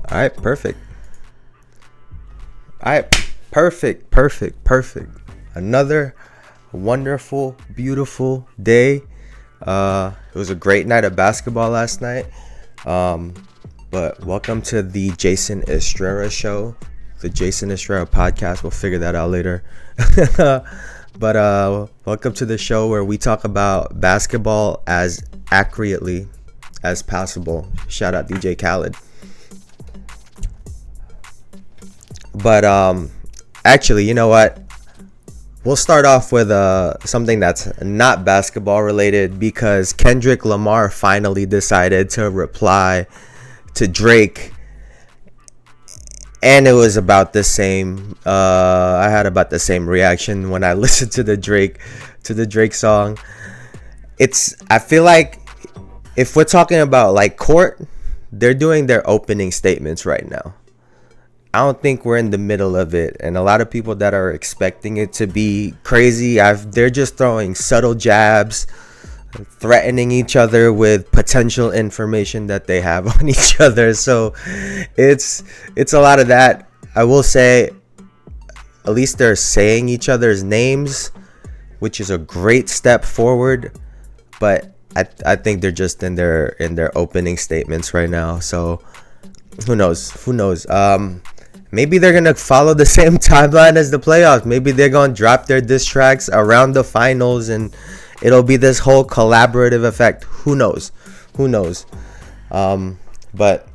All right, perfect. All right, perfect. Another wonderful, beautiful day. It was a great night of basketball last night. Um, but welcome to the Jayson Estrella show, the Jayson Estrella podcast. We'll figure that out later. But welcome to the show where we talk about basketball as accurately as possible. Shout out DJ Khaled. But actually, you know what? We'll start off with something that's not basketball related because Kendrick Lamar finally decided to reply to Drake, and it was about the same. I had about the same reaction when I listened to the Drake song. I feel like if we're talking about like court, they're doing their opening statements right now. I don't think we're in the middle of it, and a lot of people that are expecting it to be crazy, they're just throwing subtle jabs, threatening each other with potential information that they have on each other. So it's a lot of that. I will say, at least they're saying each other's names, which is a great step forward. But I think they're just in their opening statements right now. So who knows? Maybe they're going to follow the same timeline as the playoffs. Maybe they're going to drop their diss tracks around the finals and it'll be this whole collaborative effect. Who knows? But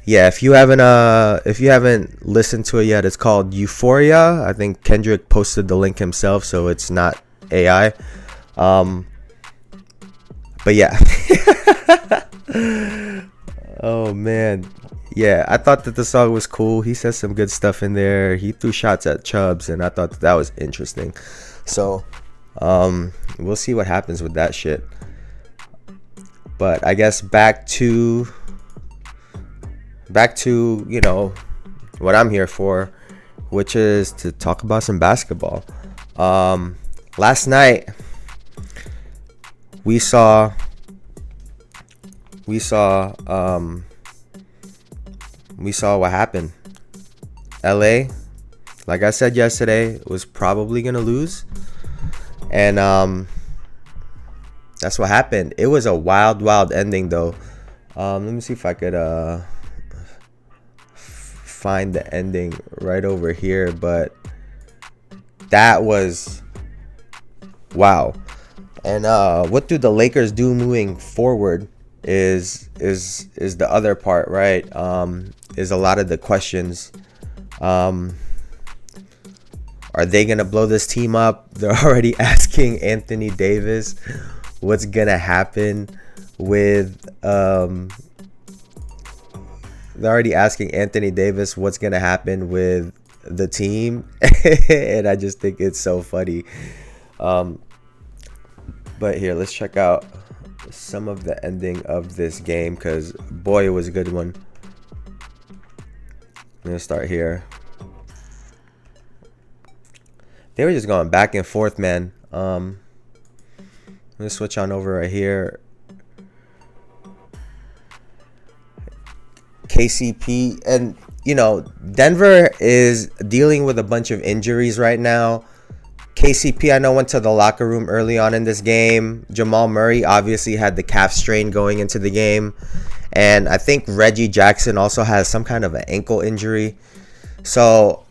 yeah, if you haven't listened to it yet, it's called Euphoria. I think Kendrick posted the link himself, so it's not AI. But yeah. Oh man. Yeah, I thought that the song was cool. He said some good stuff in there. He threw shots at Chubbs, and I thought that was interesting. So, we'll see what happens with that shit. But I guess back to what I'm here for, which is to talk about some basketball. Last night we saw what happened. LA, like I said yesterday, was probably gonna lose, and that's what happened. It was a wild ending though. Let me see if I could find the ending right over here, but that was wow. And what do the Lakers do moving forward is the other part, right? Is a lot of the questions. Are they gonna blow this team up? They're already asking Anthony Davis what's gonna happen with the team. And I just think it's so funny. But here, let's check out some of the ending of this game, because boy, it was a good one. I'm gonna start here. They were just going back and forth, man. I'm gonna switch on over right here. KCP, and Denver is dealing with a bunch of injuries right now. KCP, I know, went to the locker room early on in this game. Jamal Murray obviously had the calf strain going into the game. And I think Reggie Jackson also has some kind of an ankle injury. So,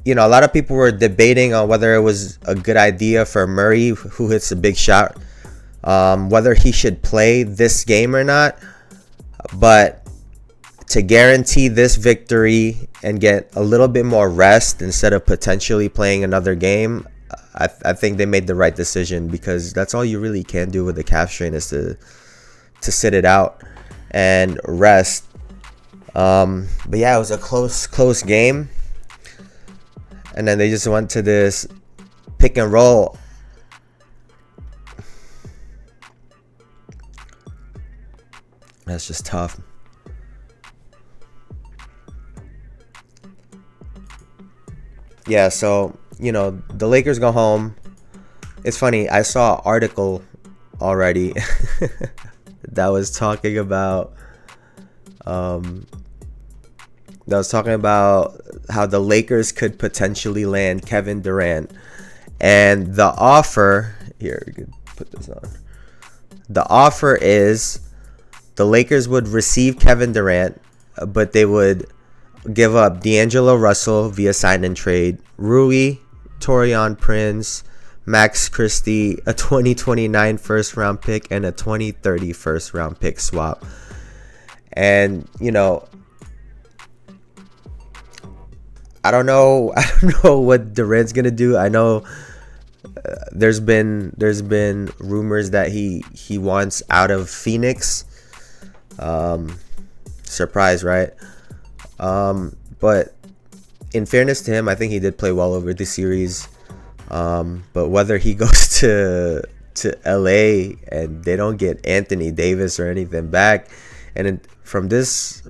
a lot of people were debating on whether it was a good idea for Murray, who hits a big shot, whether he should play this game or not. But to guarantee this victory and get a little bit more rest instead of potentially playing another game, I think they made the right decision, because that's all you really can do with the calf strain is to sit it out and rest. But yeah, it was a close game, and then they just went to this pick and roll. That's just tough. Yeah, so the Lakers go home. It's funny, I saw an article already that was talking about um, that was talking about how the Lakers could potentially land Kevin Durant, and the offer here, we could put this on. The offer is the Lakers would receive Kevin Durant, but they would give up D'Angelo Russell via sign and trade, Rui, Torian Prince, Max Christie, a 2029 first round pick, and a 2030 first round pick swap. And I don't know what Durant's gonna do. I know there's been rumors that he wants out of Phoenix. Surprise, right? But in fairness to him, I think he did play well over the series. But whether he goes to LA and they don't get Anthony Davis or anything back, and from this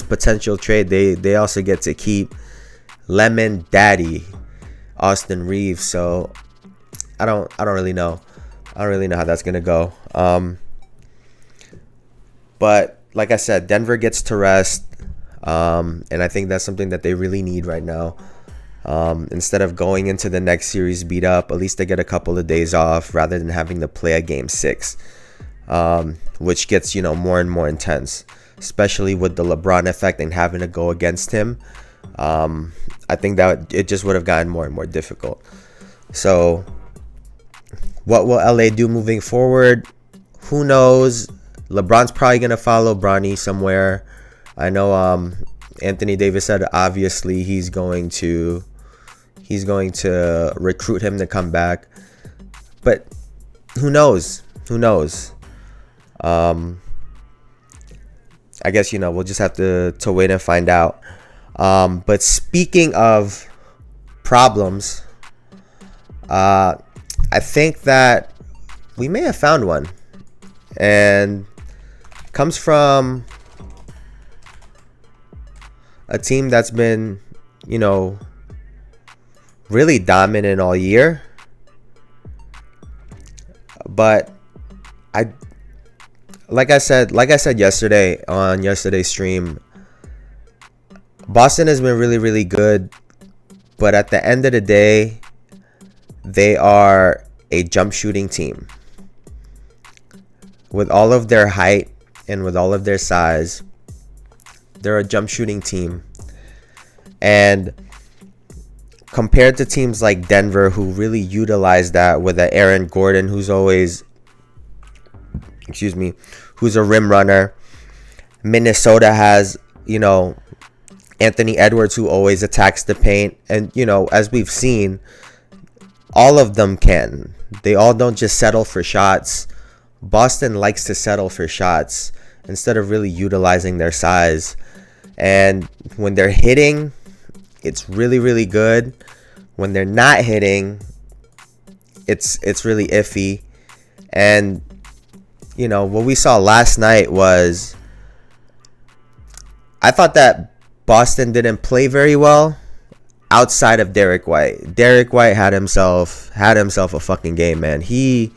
potential trade, they also get to keep Lemon Daddy Austin Reeves. So I don't really know. I don't really know how that's gonna go. But like I said, Denver gets to rest, and I think that's something that they really need right now. Instead of going into the next series beat up, at least they get a couple of days off rather than having to play a game 6, which gets more and more intense, especially with the LeBron effect and having to go against him. I think that it just would have gotten more and more difficult. So what will LA do moving forward? Who knows? LeBron's probably going to follow Bronny somewhere. I know Anthony Davis said obviously he's going to recruit him to come back. But who knows? I guess we'll just have to wait and find out. But speaking of problems, I think that we may have found one, and comes from a team that's been, really dominant all year. But like I said yesterday on yesterday's stream, Boston has been really, really good. But at the end of the day, they are a jump shooting team. With all of their height and with all of their size, they're a jump shooting team. And compared to teams like Denver, who really utilize that with an Aaron Gordon who's a rim runner. Minnesota has, Anthony Edwards, who always attacks the paint. And, as we've seen, all of them can. They all don't just settle for shots. Boston likes to settle for shots instead of really utilizing their size. And when they're hitting, it's really, really good. When they're not hitting, it's really iffy. And, what we saw last night was, I thought that Boston didn't play very well outside of Derek White. Derek White had himself a fucking game, man. He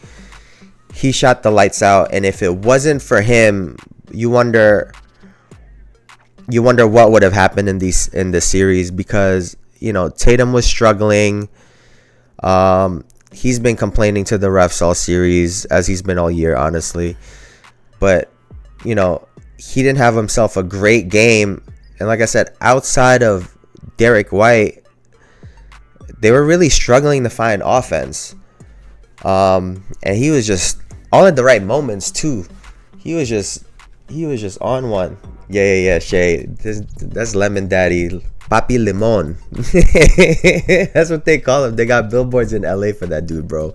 shot the lights out, and if it wasn't for him, you wonder what would have happened in this series, because Tatum was struggling. He's been complaining to the refs all series, as he's been all year, honestly. But he didn't have himself a great game, and like I said, outside of Derek White, they were really struggling to find offense. And he was just all at the right moments too. He was just on one. Yeah, Shay. That's Lemon Daddy, Papi Limon. That's what they call him. They got billboards in LA for that dude, bro.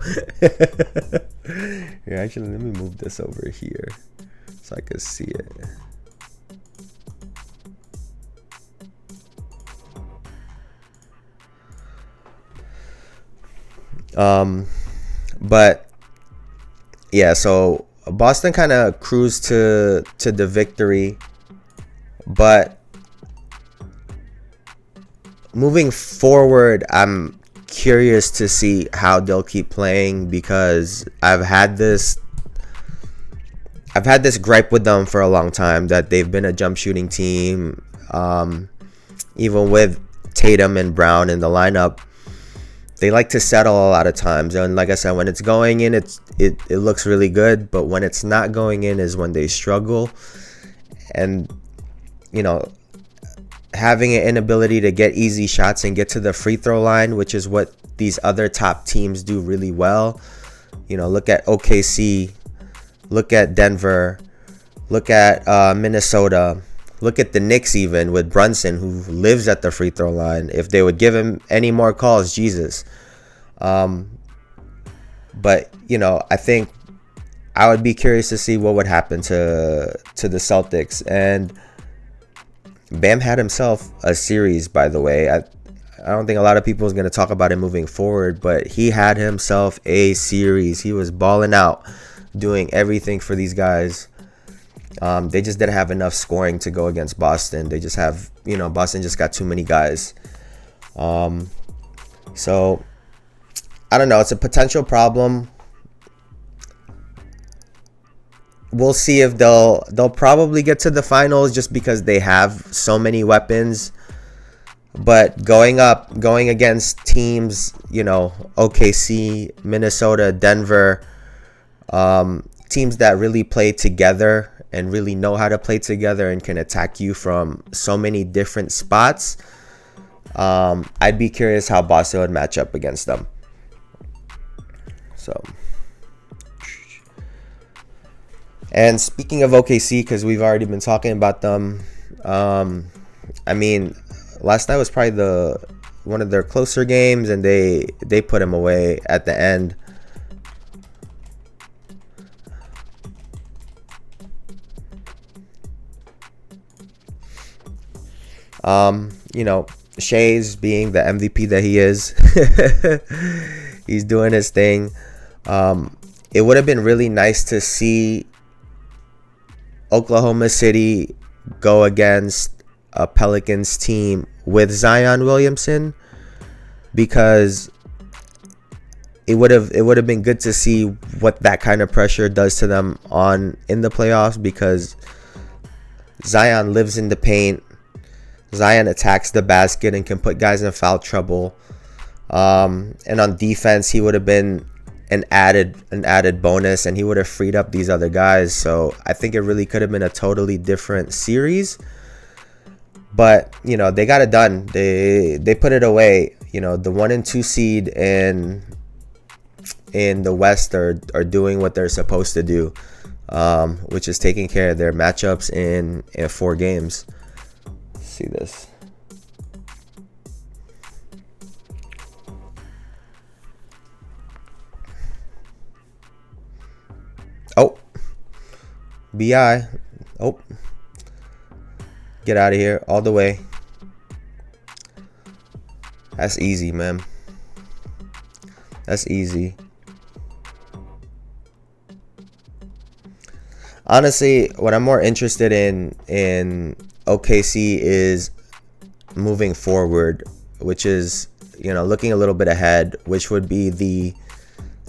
Here, actually, let me move this over here so I can see it. But yeah, so Boston kind of cruised to the victory, but moving forward, I'm curious to see how they'll keep playing, because I've had this I've had this gripe with them for a long time that they've been a jump shooting team. Even with Tatum and Brown in the lineup, they like to settle a lot of times. And like I said, when it's going in, it looks really good. But when it's not going in is when they struggle. And, you know, having an inability to get easy shots and get to the free throw line, which is what these other top teams do really well. You know, look at OKC, look at Denver, look at Minnesota, look at the Knicks even with Brunson, who lives at the free throw line. If they would give him any more calls, Jesus. But, you know, I think I would be curious to see what would happen to the Celtics. And Bam had himself a series, by the way. I don't think a lot of people is going to talk about it moving forward, but he had himself a series. He was balling out, doing everything for these guys. They just didn't have enough scoring to go against Boston. They just have, you know, Boston just got too many guys. So, I don't know. It's a potential problem. We'll see if they'll probably get to the finals just because they have so many weapons. But going against teams, you know, OKC, Minnesota, Denver, teams that really play together and really know how to play together and can attack you from so many different spots, I'd be curious how Boston would match up against them. So, and speaking of OKC, because we've already been talking about them, I mean, last night was probably one of their closer games, and they put him away at the end. You know, Shea's being the MVP that he is. He's doing his thing. It would have been really nice to see Oklahoma City go against a Pelicans team with Zion Williamson, because it would have been good to see what that kind of pressure does to them in the playoffs, because Zion lives in the paint. Zion attacks the basket and can put guys in foul trouble. And on defense, he would have been an added bonus, and he would have freed up these other guys. So I think it really could have been a totally different series. But, you know, they got it done. They put it away. You know, the 1 and 2 seed in the West are doing what they're supposed to do, which is taking care of their matchups in 4 games. See this. Oh, BI. Oh, get out of here all the way. That's easy, man. That's easy. Honestly, what I'm more interested in OKC is moving forward, which is, you know, looking a little bit ahead, which would be the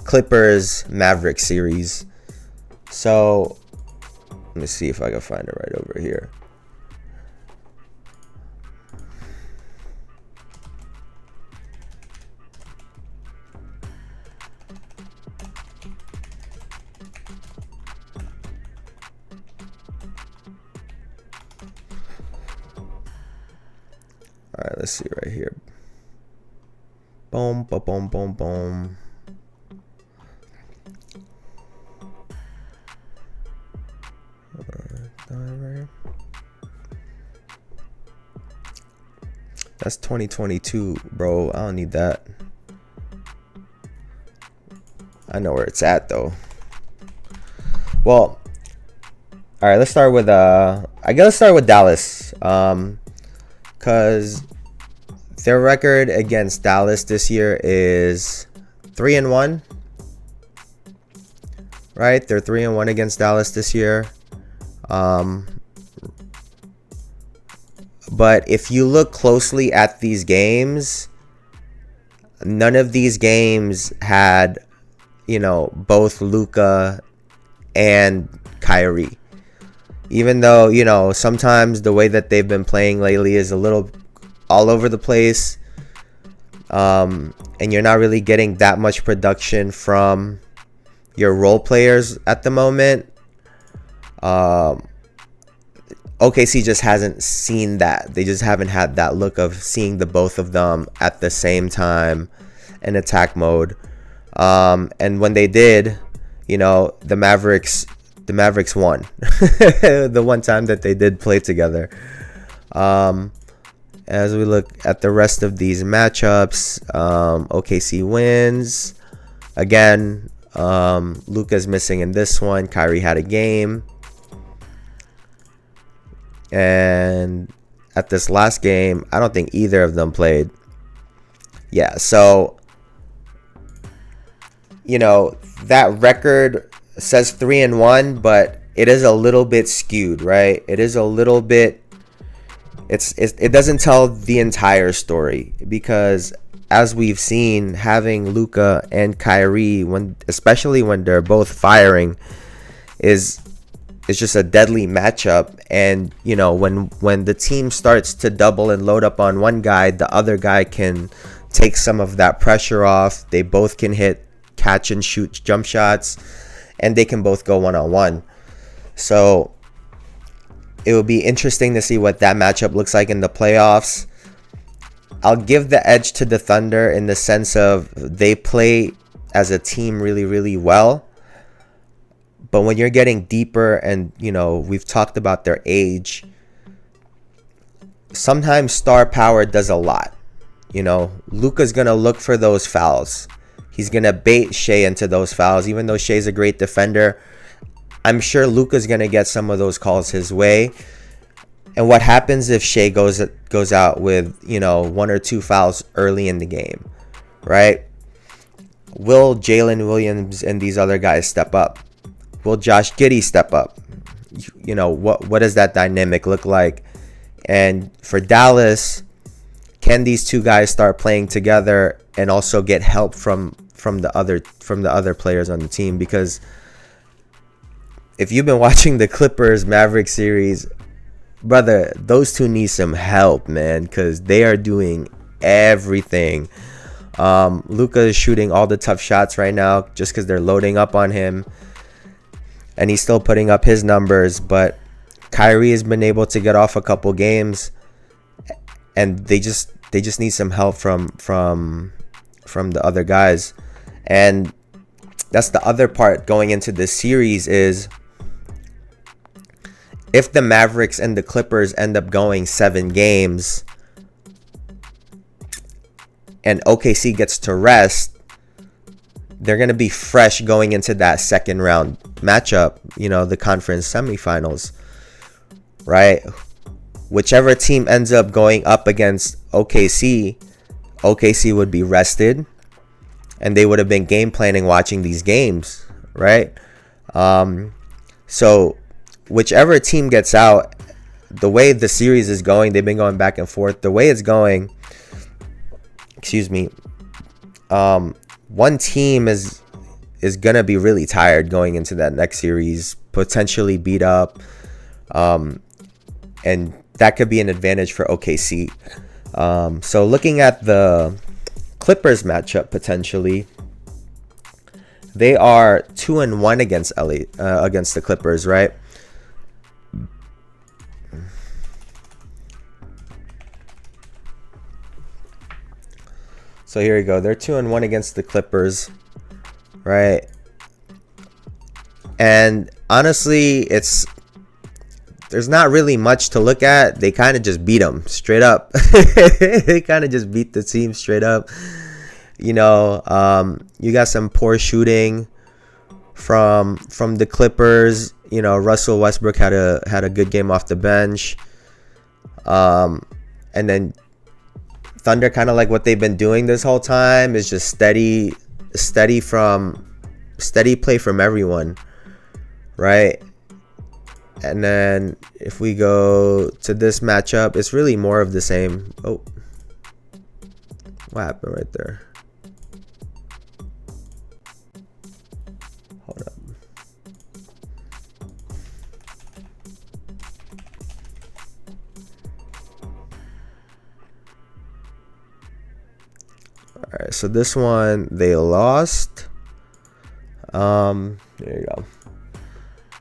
Clippers Maverick series. So let me see if I can find it right over here. All right, let's see right here. Boom, boom, boom, boom, boom. That's 2022, bro. I don't need that. I know where it's at, though. Well, all right. Let's start with let's start with Dallas. Because their record against Dallas this year is 3-1. Right? They're 3-1 against Dallas this year. But if you look closely at these games, none of these games had, you know, both Luka and Kyrie. Even though, you know, sometimes the way that they've been playing lately is a little all over the place, and you're not really getting that much production from your role players at the moment. OKC just hasn't seen that. They just haven't had that look of seeing the both of them at the same time in attack mode. And when they did, you know, the Mavericks won. The one time that they did play together. As we look at the rest of these matchups, OKC wins. Again, Luka's missing in this one. Kyrie had a game. And at this last game, I don't think either of them played. Yeah, so, you know, that record says 3-1, but it is a little bit skewed, right? It is a little bit, it doesn't tell the entire story, because as we've seen, having Luka and Kyrie, especially when they're both firing, is just a deadly matchup. And, you know, when the team starts to double and load up on one guy, the other guy can take some of that pressure off. They both can hit catch and shoot jump shots, and they can both go one-on-one. So it will be interesting to see what that matchup looks like in the playoffs. I'll give the edge to the Thunder in the sense of they play as a team really, really well. But when you're getting deeper, and, you know, we've talked about their age, sometimes star power does a lot. You know, Luka's going to look for those fouls. He's going to bait Shea into those fouls. Even though Shea's a great defender, I'm sure Luka's going to get some of those calls his way. And what happens if Shea goes out with, you know, 1 or 2 fouls early in the game, right? Will Jalen Williams and these other guys step up? Will Josh Giddey step up? You know, what does that dynamic look like? And for Dallas, can these two guys start playing together and also get help from the other players on the team? Because if you've been watching the Clippers Mavericks series, brother, those two need some help, man, because they are doing everything. Luka is shooting all the tough shots right now just because they're loading up on him, and he's still putting up his numbers. But Kyrie has been able to get off a couple games, and they just need some help from the other guys. And that's the other part going into this series is, if the Mavericks and the Clippers end up going 7 games and OKC gets to rest, they're going to be fresh going into that second round matchup, you know, the conference semifinals, right? Whichever team ends up going up against OKC would be rested, and they would have been game planning watching these games, right? So whichever team gets out, the way the series is going, they've been going back and forth. The way it's going, one team is gonna be really tired going into that next series, potentially beat up, and that could be an advantage for OKC. So looking at the Clippers matchup, potentially, they are 2-1 against the Clippers, right? So here we go. They're 2-1 against the Clippers, right? And honestly, there's not really much to look at. They kind of just beat them straight up. They kind of just beat the team straight up. You know, you got some poor shooting from the Clippers. You know, Russell Westbrook had a good game off the bench. And then Thunder, kind of like what they've been doing this whole time, is just steady play from everyone, right? And then if we go to this matchup, it's really more of the same. Oh, what happened right there? Hold up. right, so this one they lost. There you go.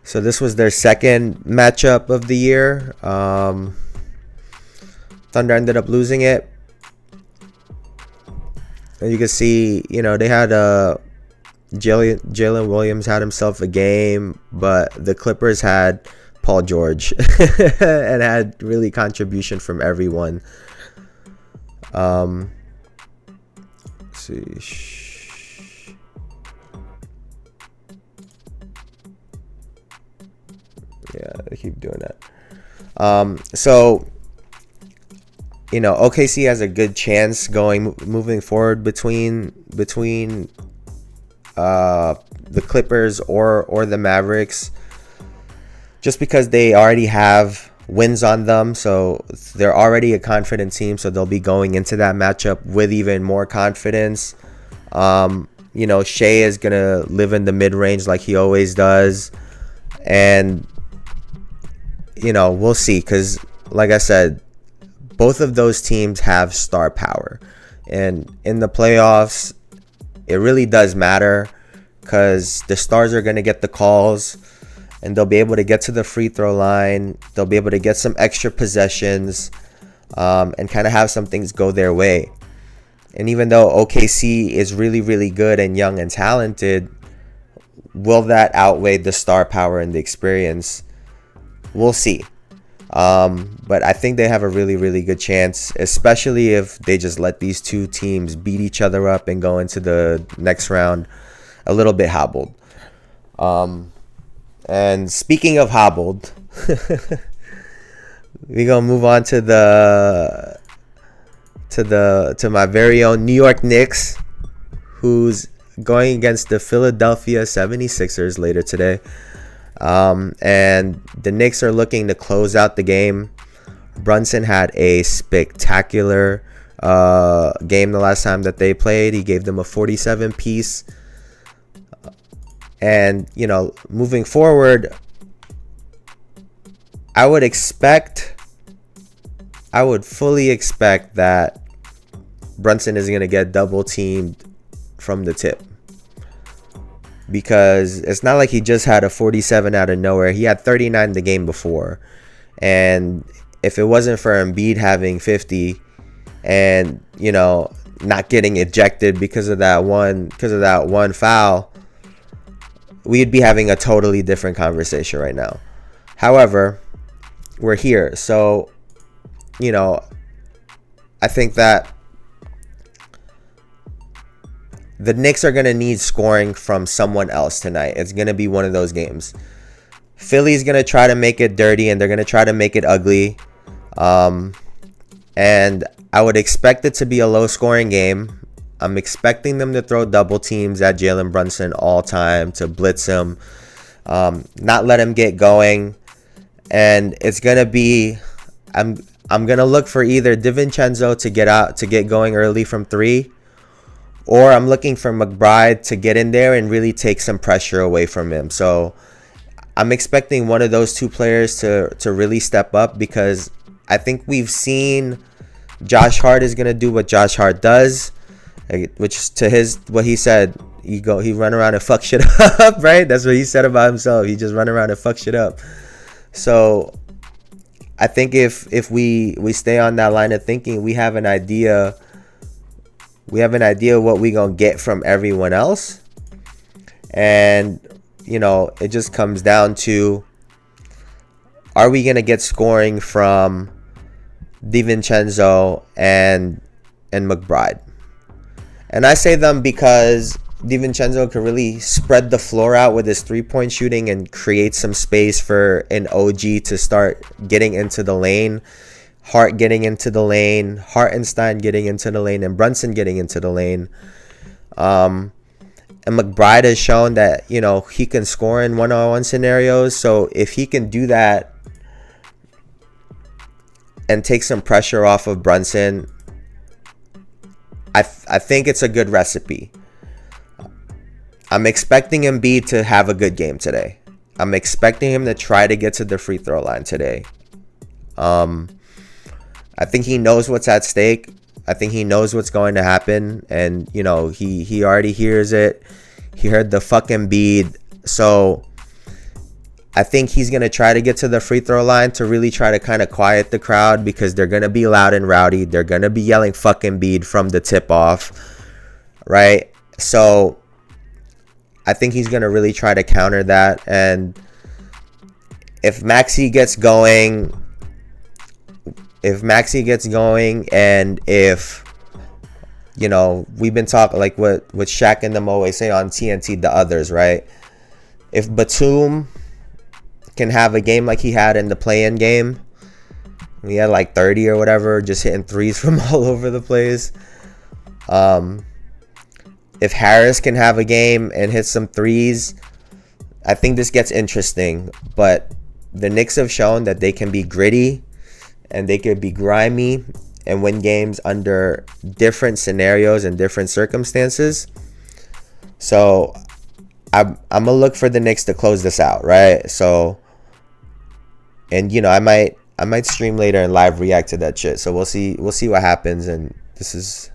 So this was their second matchup of the year. Thunder ended up losing it. And you can see, they had Jalen Williams had himself a game, but the Clippers had Paul George and had really contribution from everyone. Let's see. Yeah, they keep doing that. So OKC has a good chance moving forward between the Clippers or the Mavericks, just because they already have wins on them, so they're already a confident team, so they'll be going into that matchup with even more confidence. Shea is gonna live in the mid-range like he always does, and we'll see, because like I said, both of those teams have star power, and in the playoffs it really does matter, because the stars are going to get the calls, and they'll be able to get to the free throw line. They'll be able to get some extra possessions, and kind of have some things go their way. And even though OKC is really, really good and young and talented, will that outweigh the star power and the experience? We'll see. But I think they have a really, really good chance, especially if they just let these two teams beat each other up and go into the next round a little bit hobbled. And speaking of hobbled, we're gonna move on to my very own New York Knicks, who's going against the Philadelphia 76ers later today. And the Knicks are looking to close out the game. Brunson had a spectacular game the last time that they played. He gave them a 47 piece. And, moving forward, I would fully expect that Brunson is going to get double teamed from the tip. Because it's not like he just had a 47 out of nowhere. He had 39 the game before. And if it wasn't for Embiid having 50 and, not getting ejected because of that one foul, we'd be having a totally different conversation right now. However, we're here. So, I think that the Knicks are going to need scoring from someone else tonight. It's going to be one of those games. Philly's going to try to make it dirty, and they're going to try to make it ugly. And I would expect it to be a low-scoring game. I'm expecting them to throw double teams at Jalen Brunson all time, to blitz him, not let him get going. And it's going to be, I'm going to look for either DiVincenzo to get going early from three, or I'm looking for McBride to get in there and really take some pressure away from him. So I'm expecting one of those two players to really step up, because I think we've seen Josh Hart is going to do what Josh Hart does, which what he said, he run around and fuck shit up, right? That's what he said about himself. He just run around and fuck shit up. So I think if we stay on that line of thinking, we have an idea what we gonna get from everyone else. And it just comes down to, are we gonna get scoring from DiVincenzo and McBride? And I say them because DiVincenzo can really spread the floor out with his three-point shooting and create some space for an OG to start getting into the lane. Hart getting into the lane, Hartenstein getting into the lane, and Brunson getting into the lane. And McBride has shown that, he can score in one-on-one scenarios. So if he can do that and take some pressure off of Brunson, I think it's a good recipe. I'm expecting Embiid to have a good game today. I'm expecting him to try to get to the free throw line today. I think he knows what's at stake. I think he knows what's going to happen, and he already hears it. He heard the fucking bead, so I think he's gonna try to get to the free throw line to really try to kind of quiet the crowd, because they're gonna be loud and rowdy. They're gonna be yelling fucking bead from the tip off, right? So I think he's gonna really try to counter that, and if Maxey gets going, and if we've been talking like what Shaq and them always say on TNT, the others, right? If Batum can have a game like he had in the play-in game, he had like 30 or whatever, just hitting threes from all over the place. If Harris can have a game and hit some threes, I think this gets interesting. But the Knicks have shown that they can be gritty and they could be grimy and win games under different scenarios and different circumstances. So I'm gonna look for the Knicks to close this out, right? So, and I might stream later and live react to that shit. So we'll see what happens. And this is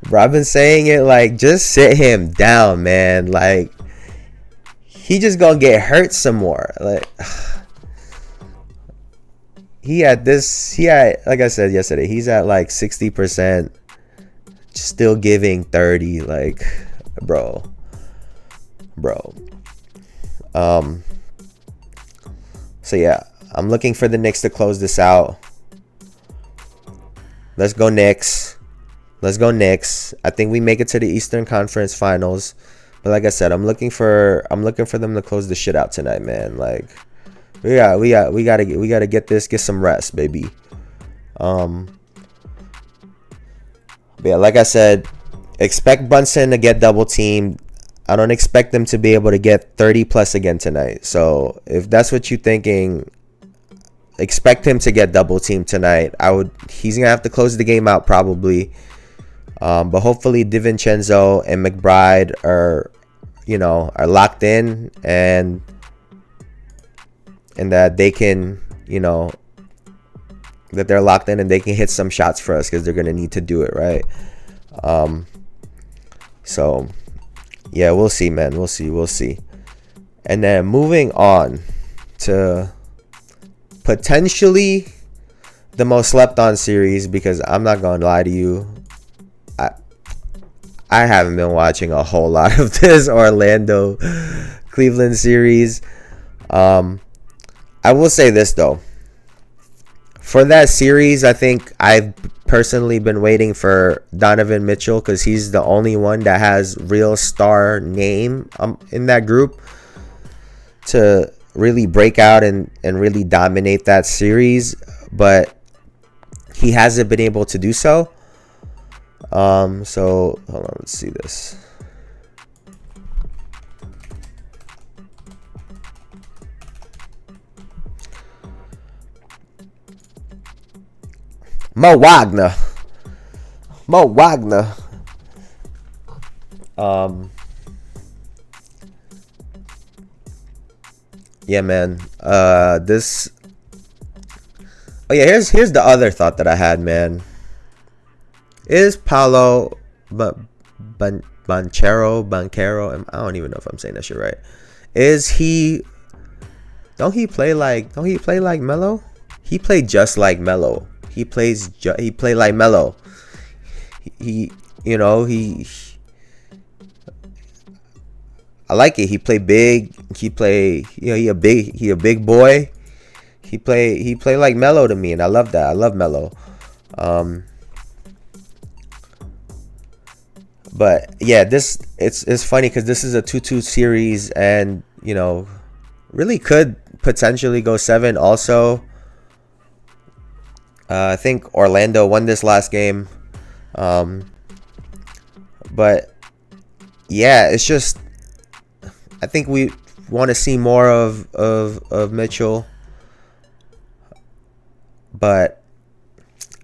bro, I've been saying it, like, just sit him down, man. Like, he just gonna get hurt some more. Like, he had, like I said yesterday, he's at like 60%, still giving 30. Like, bro. So yeah, I'm looking for the Knicks to close this out. Let's go Knicks. I think we make it to the Eastern Conference Finals. But like I said, I'm looking for them to close the shit out tonight, man. Like, we gotta get some rest, baby. But yeah, like I said, expect Brunson to get double teamed. I don't expect them to be able to get 30 plus again tonight. So if that's what you're thinking, expect him to get double teamed tonight. He's gonna have to close the game out probably. But hopefully DiVincenzo and McBride are locked in, and that they can, that they're locked in and they can hit some shots for us, because they're gonna need to do it, right? So yeah, we'll see, man. We'll see. And then moving on to potentially the most slept on series, because I'm not gonna lie to you, I haven't been watching a whole lot of this Orlando Cleveland series. I will say this though, for that series, I think I've personally been waiting for Donovan Mitchell, because he's the only one that has real star name in that group to really break out and really dominate that series, but he hasn't been able to do so. So hold on, let's see this. Mo Wagner. Yeah, man. This. Oh yeah, here's the other thought that I had, man. Is Paolo Banchero, I don't even know if I'm saying that shit right. Don't he play like Melo? He played just like Melo. He played like Melo. I like it. He play big. He a big boy. He play like Melo to me, and I love that. I love Melo. But yeah, it's funny because this is a 2-2 series, and really could potentially go 7 also. I think Orlando won this last game. But yeah, it's just, I think we want to see more of Mitchell. But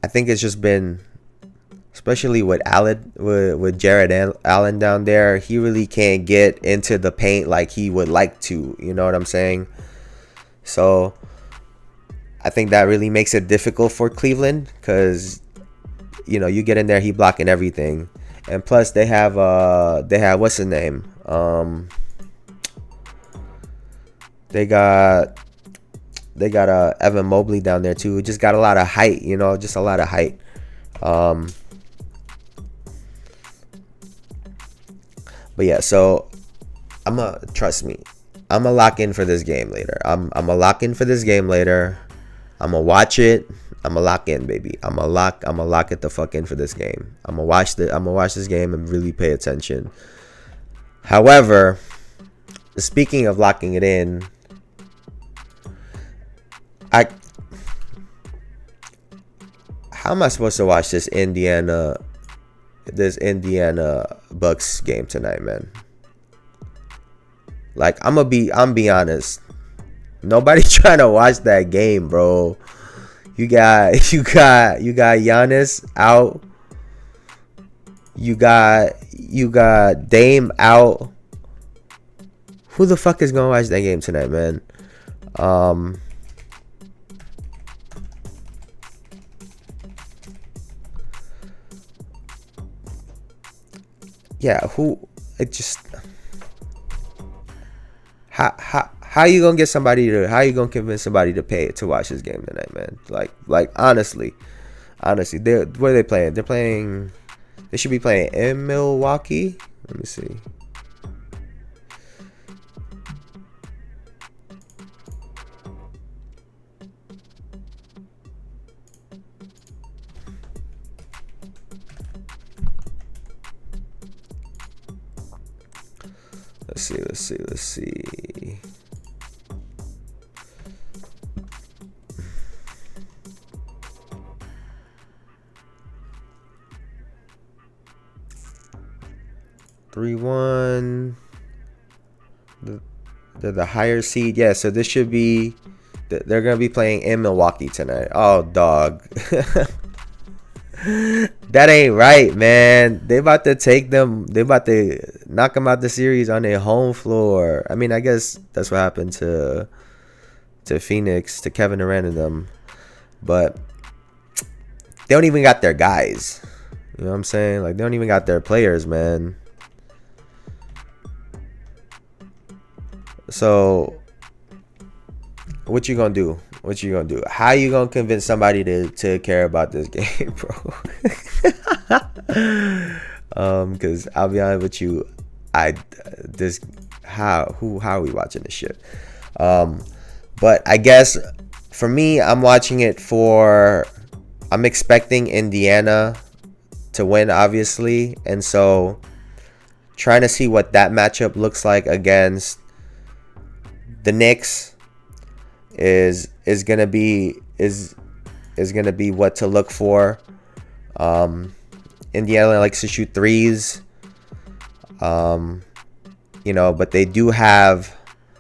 I think it's just been, especially with Jared Allen down there, he really can't get into the paint like he would like to. You know what I'm saying? So I think that really makes it difficult for Cleveland, because you get in there, he blocking everything. And plus they have what's his name? They got Evan Mobley down there too. Just got a lot of height, just a lot of height. But yeah, so trust me, I'm gonna lock in for this game later. I'm gonna lock in for this game later. I'm gonna watch it. I'm gonna lock in, baby. I'm gonna lock it the fuck in for this game. I'm gonna watch this game and really pay attention. However, speaking of locking it in, how am I supposed to watch this Indiana Bucks game tonight, man? Like, I'm be honest. Nobody trying to watch that game, bro. You got Giannis out. You got Dame out. Who the fuck is gonna watch that game tonight, man? Yeah, how you gonna convince somebody to pay to watch this game tonight, man? Like honestly, where are they playing? They should be playing in Milwaukee. Let me see. Let's see. Three one. They're the higher seed. Yeah, so this should be. They're gonna be playing in Milwaukee tonight. Oh, dog. That ain't right, man. They about to knock them out the series on their home floor. I mean, I guess that's what happened to Phoenix, to Kevin Durant and them. But they don't even got their guys. You know what I'm saying? Like, they don't even got their players, man. So what you gonna do? How you gonna convince somebody to care about this game, bro? Because I'll be honest with you, how are we watching this shit? But I guess for me, I'm expecting Indiana to win, obviously, and so trying to see what that matchup looks like against the Knicks is gonna be what to look for. Indiana likes to shoot threes, but they do have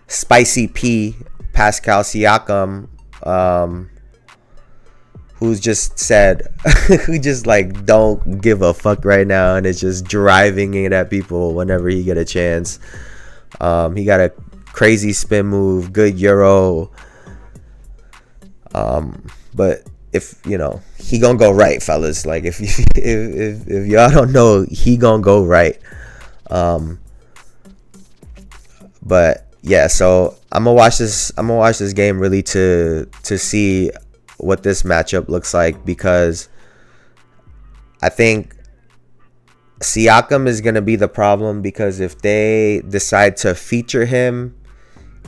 Spicy P, Pascal Siakam, who's just said, who just like don't give a fuck right now, and is just driving it at people whenever he get a chance. He got a crazy spin move, good Euro. But if he gonna go right, fellas. Like if y'all don't know, he gonna go right. But yeah, so I'm gonna watch this game really to see what this matchup looks like, because I think Siakam is gonna be the problem, because if they decide to feature him,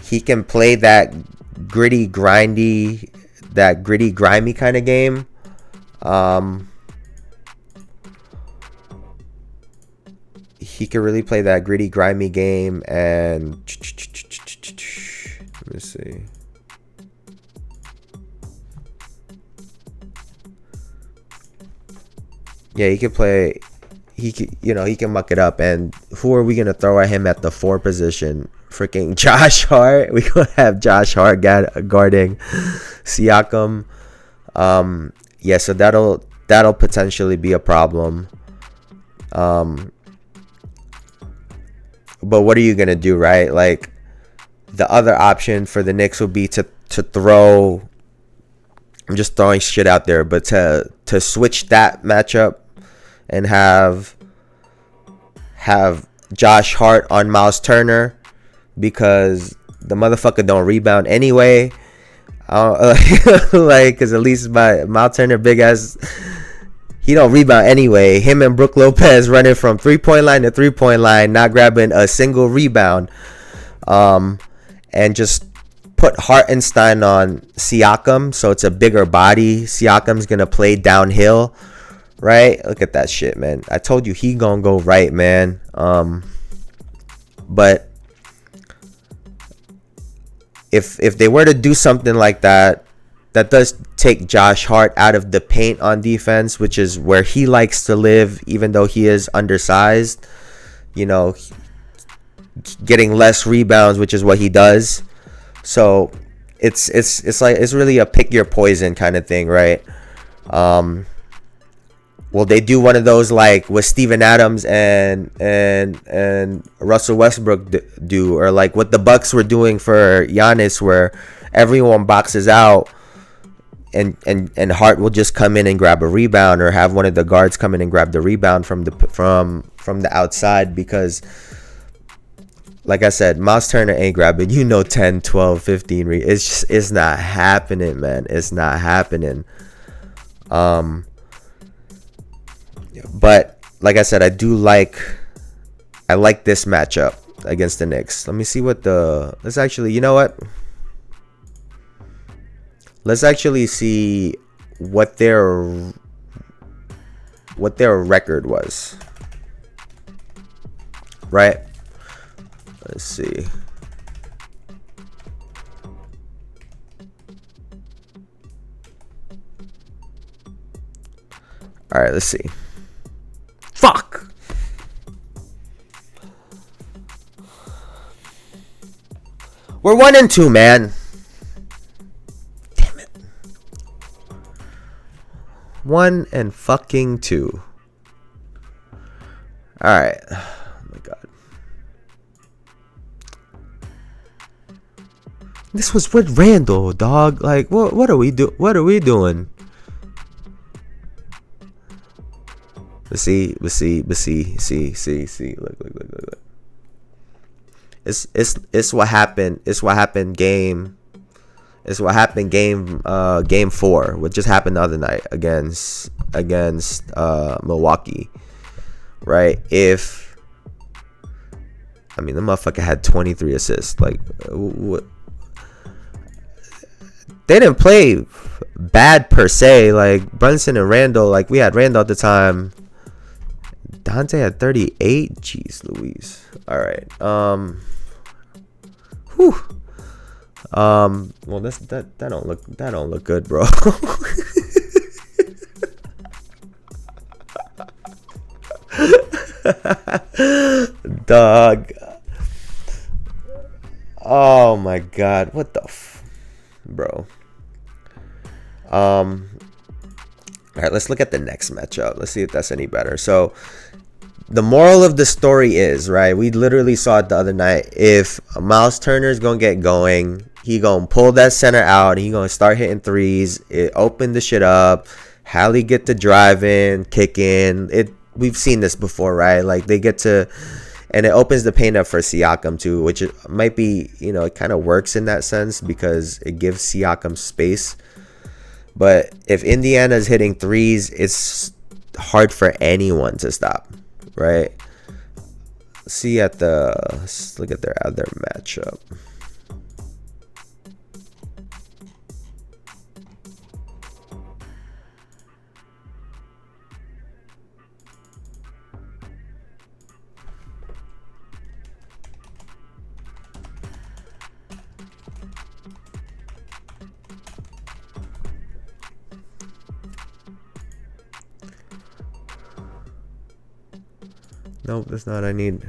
he can play that gritty, grimy kind of game. He can really play that gritty, grimy game, and let me see. Yeah, he can play. He can muck it up. And who are we gonna throw at him at the 4 position? Freaking Josh Hart. We gonna have Josh Hart guarding Siakam. Yeah, so that'll potentially be a problem. But what are you gonna do, right? Like, the other option for the Knicks would be to throw I'm just throwing shit out there, but to switch that matchup and have Josh Hart on Miles Turner because the motherfucker don't rebound anyway. Like, cause at least my Miles Turner big ass, he don't rebound anyway. Him and Brook Lopez running from 3-point line to 3-point line, not grabbing a single rebound, and just put Hartenstein on Siakam, so it's a bigger body. Siakam's gonna play downhill, right? Look at that shit, man. I told you he gonna go right, man. But if they were to do something like that, that does take Josh Hart out of the paint on defense, which is where he likes to live, even though he is undersized. You know, getting less rebounds, which is what he does. So it's like it's really a pick your poison kind of thing, right? Will they do one of those like what Steven Adams and Russell Westbrook do, or like what the Bucks were doing for Giannis, where everyone boxes out and Hart will just come in and grab a rebound, or have one of the guards come in and grab the rebound from the outside? Because like I said, Miles Turner ain't grabbing 10, 12, 15 it's not happening, man. It's not happening. But like I said, I like this matchup against the Knicks. Let me see let's actually, you know what? Let's actually see what their record was. Right? Let's see. All right, let's see. Fuck. We're 1-2, man. Damn it. 1-2. All right. Oh my god. This was with Randall, dog. Like, what are we doing? Let's see. Look. It's what happened. It's what happened game 4, what just happened the other night against Milwaukee. Right? The motherfucker had 23 assists. Like, what? They didn't play bad per se. Like, Brunson and Randall, like, we had Randall at the time. Dante had 38. Jeez Louise. All right. Whew. Well, that don't look good, bro. Dog. Oh my god. What the bro. All right, let's look at the next matchup. Let's see if that's any better. So the moral of the story is, right, we literally saw it the other night. If Miles Turner's gonna get going, he gonna pull that center out, and he gonna start hitting threes. It opened the shit up. Hallie get to driving, kicking. We've seen this before, right? Like, they get to, and it opens the paint up for Siakam too, which it might be, it kind of works in that sense because it gives Siakam space. But if Indiana's hitting threes, it's hard for anyone to stop, right? Let's look at their other matchup. Nope, that's not what I need.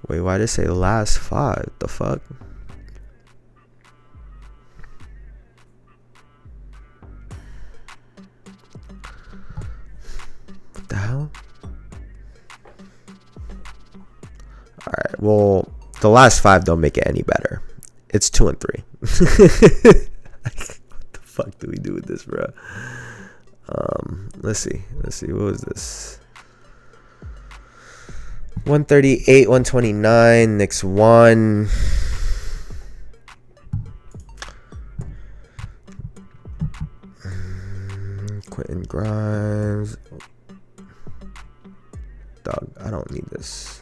Wait, why did it say last 5? The fuck? What the hell? All right. Well, the last 5 don't make it any better. It's 2 and 3. What the fuck do we do with this, bro? Let's see. What was this? 138, 129. Knicks won. Quentin Grimes. Dog, I don't need this.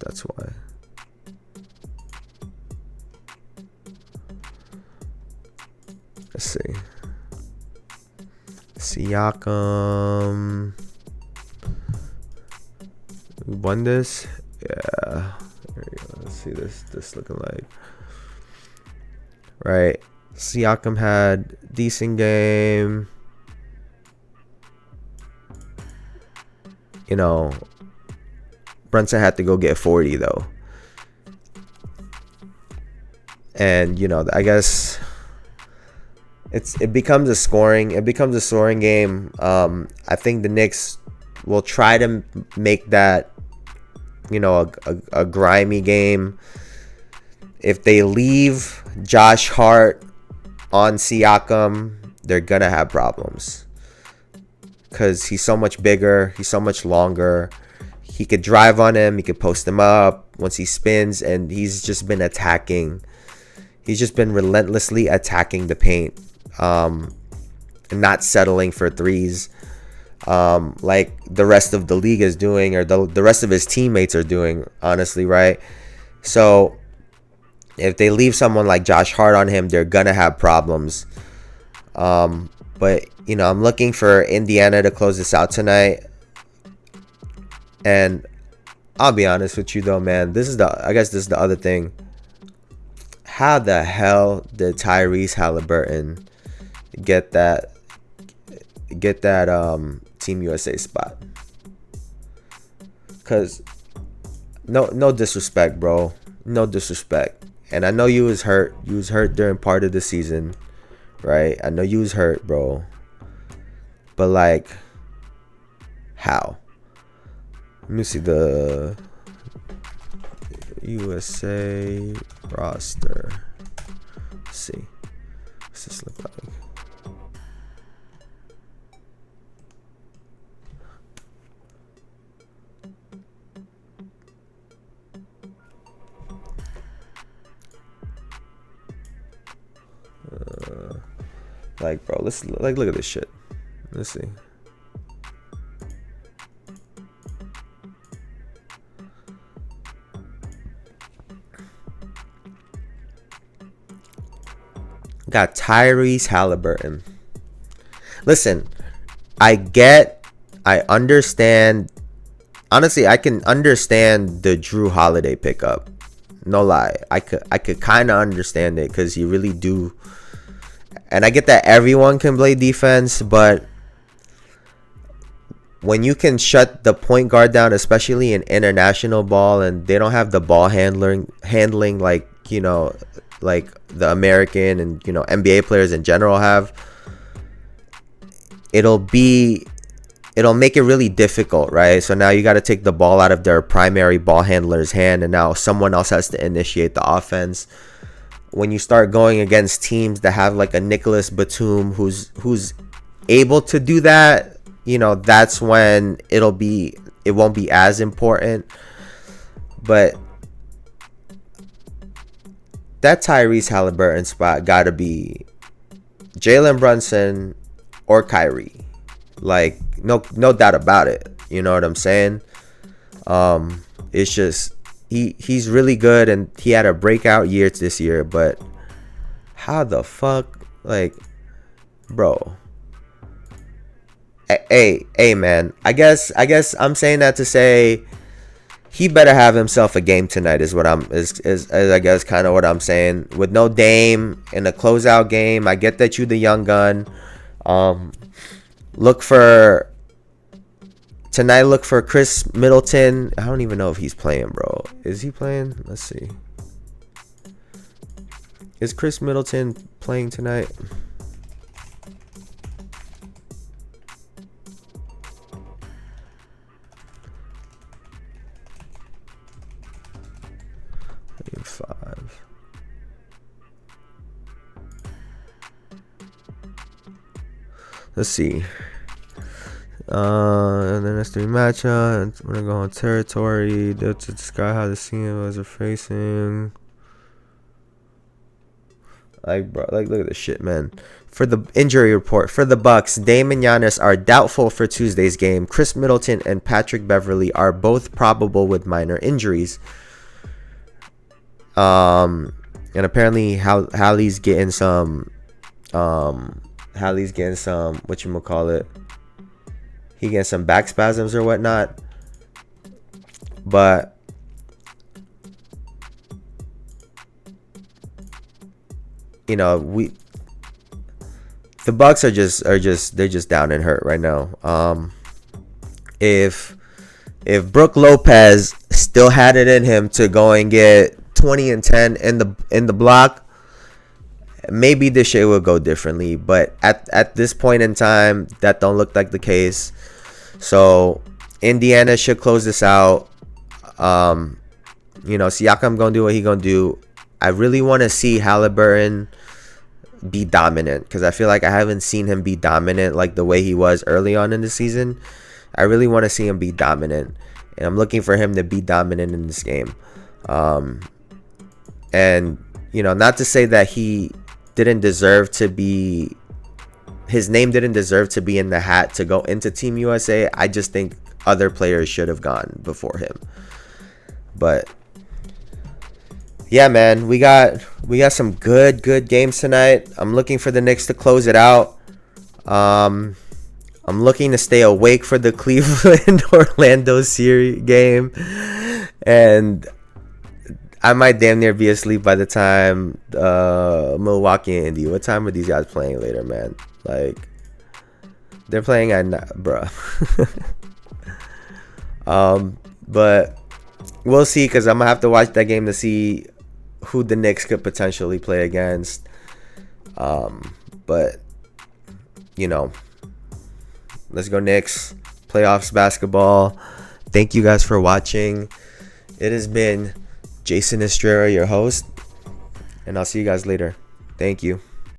That's why. Let's see. Siakam. We won this? Yeah. There you go. Let's see this looking like. Right. Siakam had decent game. You know, Brunson had to go get 40 though. And you know, I guess it becomes a scoring game. I think the Knicks will try to make that, you know, a grimy game. If they leave Josh Hart on Siakam, they're gonna have problems because he's so much bigger, he's so much longer. He could drive on him, he could post him up once he spins, and he's just been relentlessly attacking the paint, and not settling for threes, like the rest of the league is doing, or the rest of his teammates are doing, honestly, right? So if they leave someone like Josh Hart on him, they're gonna have problems. But you know, I'm looking for Indiana to close this out tonight. And I'll be honest with you though, man. I guess this is the other thing. How the hell did Tyrese Halliburton get that Team USA spot? Cause no disrespect, bro. No disrespect. And I know you was hurt. You was hurt during part of the season, right? I know you was hurt, bro. But like, how? Let me see the USA roster. Let's see. What's this look like? Like, bro, let's like look at this shit. Let's see. Got Tyrese Halliburton. Listen, I understand. Honestly, I can understand the Drew Holiday pickup. No lie, I could kind of understand it because you really do. And I get that everyone can play defense, but when you can shut the point guard down, especially in international ball, and they don't have the ball handling like, you know, like the American and, you know, NBA players in general have, it'll make it really difficult, right? So now you got to take the ball out of their primary ball handler's hand, and now someone else has to initiate the offense. When you start going against teams that have like a Nicholas Batum who's able to do that, you know, that's when it won't be as important. But that Tyrese Halliburton spot gotta be Jalen Brunson or Kyrie. Like, no doubt about it. You know what I'm saying? It's just he's really good, and he had a breakout year this year, but how the fuck, like, bro. Hey man, I guess I'm saying that to say he better have himself a game tonight is what is I guess kind of what I'm saying. With no Dame in a closeout game, I get that you the young gun. Look for Chris Middleton. I don't even know if he's playing, bro. Is he playing? Let's see. Is Chris Middleton playing tonight? 5. Let's see. And then it's 3 matchup. We're gonna go on territory. To describe how the CMOs are facing. Like, bro, like, look at this shit, man. For the injury report for the Bucks, Dame and Giannis are doubtful for Tuesday's game. Chris Middleton and Patrick Beverley are both probable with minor injuries. And apparently, Hallie's getting some. Hallie's getting some. Whatchamacallit? He getting some back spasms or whatnot. But you know, the Bucks are just down and hurt right now. If Brook Lopez still had it in him to go and get 20 and 10 in the block, maybe this shit would go differently. But at this point in time, that don't look like the case. So Indiana should close this out. Siakam gonna do what he gonna do. I really want to see Halliburton be dominant, because I feel like I haven't seen him be dominant like the way he was early on in the season. I really want to see him be dominant, and I'm looking for him to be dominant in this game. And not to say that he didn't deserve to be, his name didn't deserve to be in the hat to go into Team USA. I just think other players should have gone before him. But yeah, man, we got some good games tonight. I'm looking for the Knicks to close it out. I'm looking to stay awake for the Cleveland Orlando series game, and I might damn near be asleep by the time Milwaukee and Indy. What time are these guys playing later, man? Like, they're playing at bruh. But we'll see, because I'm gonna have to watch that game to see who the Knicks could potentially play against. But let's go Knicks. Playoffs basketball. Thank you guys for watching. It has been Jayson Estrella, your host, and I'll see you guys later. Thank you.